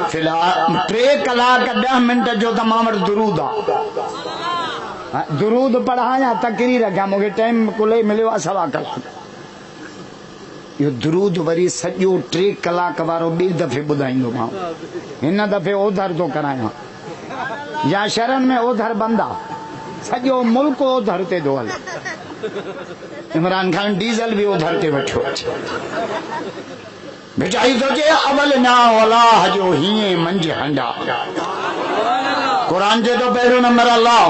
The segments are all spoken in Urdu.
فی الحال 3 کلاک 10 منٹ جو تمام درود آ درود پڑھا یا تقریر رکھا مجھے ٹائم کلے ملو 1.25 کلاک یہ درود وری سجو 3 کلاک وارو بی دفعے بدائیندو ماں ہن دفعے ادھر تو کرایا یا شرن میں ادھر بندہ سجو ملک ادھر تے دو ہل عمران خان ڈیزل بھی ادھر تے وٹھو بچائی تو جے اول نا اللہ جو ہی منج ہنڈا قرآن جو پہلو نمبر اللہ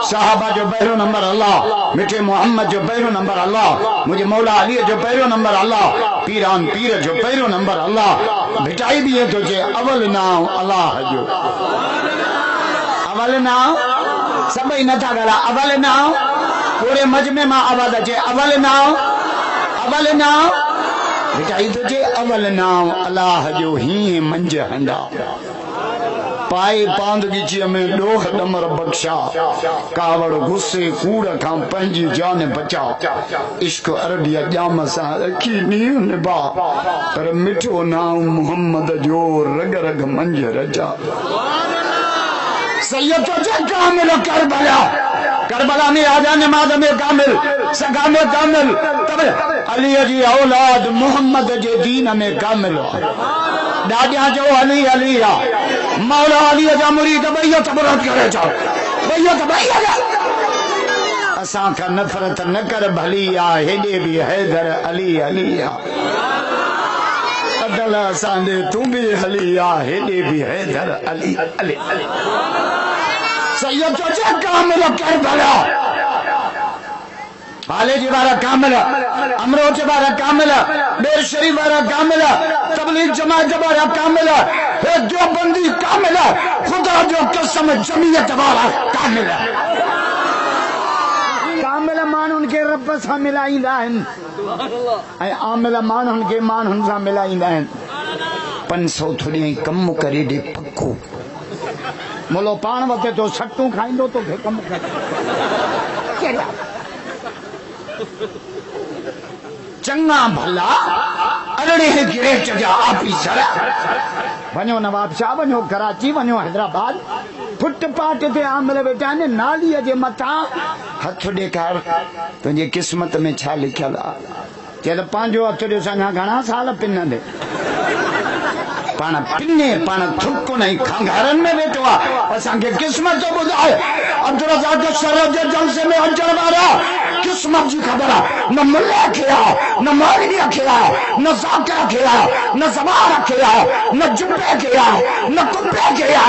صحابہ جو پہلو نمبر اللہ میٹھے محمد جو پہلو نمبر اللہ مجھے مولا علی جو پہلو نمبر اللہ پیران پیر جو پہلو نمبر اللہ بھٹائی بھی ہے تو جے اول نام اللہ جو اول نام سبھی نہ تھا گلا اول نام پورے مجمع میں آواز اچے اول نام بھٹائی تو جے اول نام اللہ جو ہی منج ہنڈا پائے پاندگی چی میں ڈوہ ڈمر بخشا کاوڑ غصے کوڑ کھاں پنجی جان بچا عشق عربیہ جام سا رکھی نیو نبا پر مٹھو نام محمد جو رگ رگ منج رجا سید تو جے کامل کربلا میں آجا نماز میں کامل سگا میں کامل علی جی اولاد محمد جے دین میں کامل ڈاڈیاں جو علی مولا علی جا مرید بھئیو تبرت کرے جاؤ اساں کا نفرت نہ کر بھلی ہیڈے بھی حیدر علی عدل اساں دے تو بھی علی ہیڈے بھی حیدر علی سید تو جے کامل کربلا حالے جی بارہ کامل امرو جی بارہ کامل بیر شریف بارہ کامل تبلیغ جماعت بارہ کامل جو بندی کامل خدا جو قسم جمعیت بارہ کامل کامل مان ان کے رب سا ملائی لائن عامل مان ان کے مان ان سا ملائی لائن 500 تھوڑی کم کرے دے پکو ملو پان وقت تو سٹوں کھائیں دو تو کم کرے چنگا بھلا اڑے گرے چجا آپی سرا ونیو نواب شاہ ونیو کراچی ونیو حیدرآباد پھٹ پاٹ تے عامل بیٹا نے نالی جے متا ہتھ ڈیکار تجھے قسمت میں چھا لکھیا تے پانجو ہتھ ڈے سنا گھنا سال پن دے پانا پنے پانا تھکو نہیں کھنگارن میں بیٹھو اساں کے قسمت تو بدائے عبدالرزاق شرف جے جلسے میں اجر مارا قسمت جی خبر نہ ملہ کھیا نہ مولوی کھیا نہ ذاکر کھیا نہ زبار کھیا نہ جبے کھیا نہ کبے کھیا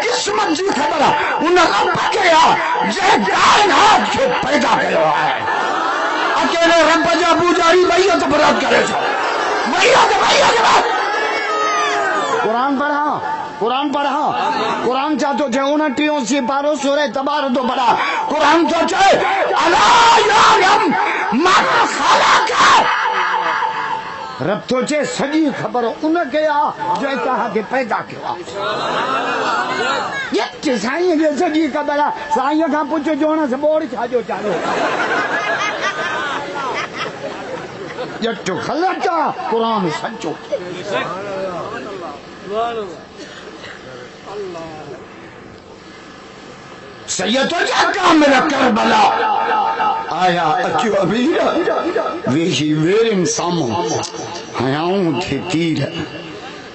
قسمت جی خبر انہیں رب کھیا جے کائنات کو پیدا کرو ہے اکیلے رب جا بوجاری بیعت برات کرے جا بیعت قرآن چاہتو چھے 29 سی پارو سورہ تبارو تو پڑھا قرآن تو چھے الا یعلم من خلق رب تو چھے سجی خبر انہیں کیا جو کہا کہ پیدا کیا یہ سائیں یہ سجی خبر سائیں کہاں پوچھو جونا سے بوڑی چھاجو چالو یہ تو خلق قرآن سچو سید تو جا کامل کربلا آیا اچھو ابیرہ ویشی ویرم سامو حیاؤں تھے تیر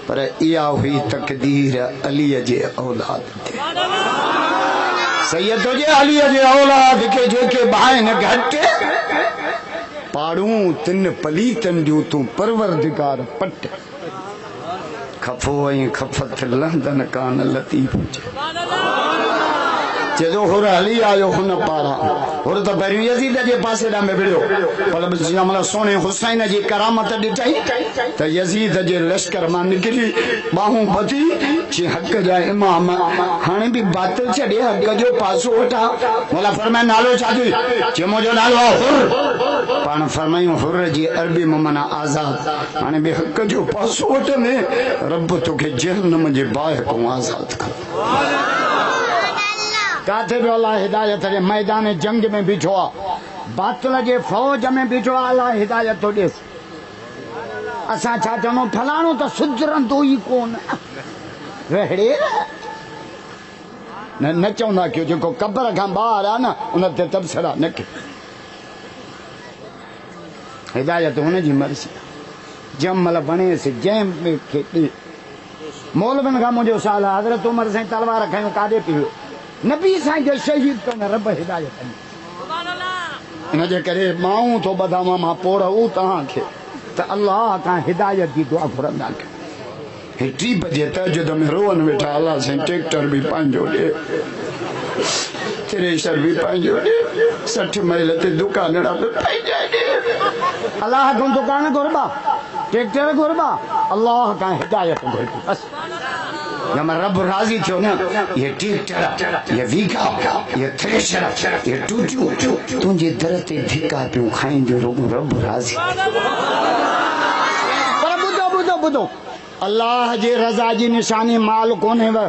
پر ایا ہوئی تقدیر علی جے اولاد تھے سید تو جے علی جے اولاد کے جو کہ بھائن گھٹے پاڑوں تن پلیتن جو تو پروردگار پٹ کھفوئیں کھفت لندن کان لطیف جدو ہور علی آیو ہن پارا ہور تو پہریو یزید جے پاسے ڈا میں بڑھو پہلے جاملہ سونے حسین جی کرامت ڈٹائی تو یزید جے لشکر مان نکلی باہوں پتی چی حق جا امام ہانے بھی باطل چڑے حق جو پاسو اٹھا مولا فرمائے نالو چاہتی چی مجھو نالو حر پانا فرمائیوں حر جی عربی ممنا آزاد ہانے بھی حق جو پاسو اٹھا میں رب تو کہ جہنم جے باہر کو آزاد کر کہتے بھی اللہ ہدایت ہے میدان جنگ میں بچھوا باطل جے فوج میں بچھوا اللہ ہدایت تو دیس اساں چاہتے ہیں پھلانو تو سجرن تو ہی کون وہڑے نہ چاہتا کہ جو قبر کھان باہر آ نا انہیں تے تبصرہ نہ کہ ہدایت ہونے جی مرضی جم مل بنے سے جیم میں کھیتی مولوین کا مجھے سال حضرت عمر سے تلوار رکھیں کادے پیو نبی سائیں جو شہید تو نہ رب ہدایت انہیں جے کرے ماؤں تو بداما ماں پوڑا او تہاں کے تو اللہ کا ہدایت دی دعا کرندا کے ہٹی بجے تہجد میں روون ویٹھا اللہ سے ٹریکٹر بھی پانجو دے تھریشر بھی پانجو دے 60 میل تے دکانڑا پہ پانجا دے اللہ کو دکان گربا ٹریکٹر گربا اللہ کا ہدایت گربا بس جب رب راضی تھو نا یہ ٹریکٹر یہ ویگا یہ تھریشر یہ ٹوٹو تجھے درتے دھکا پیوں کھائیں جو رب راضی پر بدو بدو اللہ جی رضا جی نشانی مال کونے و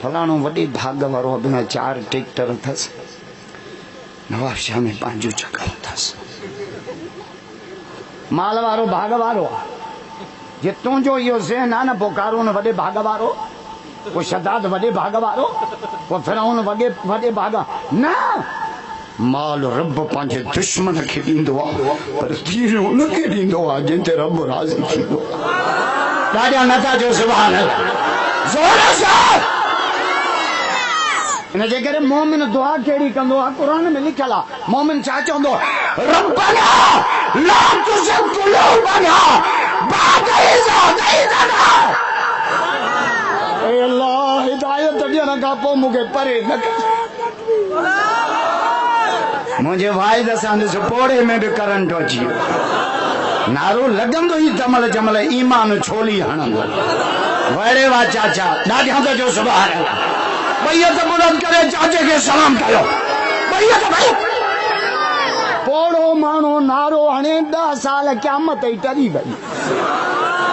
فلاڻو وڏي ڀاڳ وارو بنا 4 ٽيڪٽر ٿس نواب شاہ میں پانجو چکر ٿس مال وارو ڀاڳ وارو جي تونجو اهو ذهن آ نه پو قارون وڏي ڀاڳ وارو پو شداد وڏي ڀاڳ وارو پو فرعون وڏي ڀاڳ نه مال رب پانجے دشمن کي ڏيندو آ پر دين ان کي ڏيندو آ جن تے رب راضي ٿيندو ڏاڍا نٿا جو سبحان اللہ زور سے ان جے کرے مومن دعا کیڑی کندو آ قرآن میں لکھل آ مومن چا چوندو ربنا لا تزغ قلوبنا بعد إذ هديتنا اے اللہ ہدایت ڈینا کا پو مجھے پرے نہ مجھے واحد اسان سپوڑے میں بھی کرنٹ اچی نارو لگن تو ہی تمل جمل ایمان چھولی ہنن وڑے وا چاچا ڈاڈیاں تو جو سبحان اللہ بیعت بلند کرے چاچے کے سلام کرو بیعت بھائی پوڑو مانو نارو ہنے 10 سال قیامت ہی ٹری گئی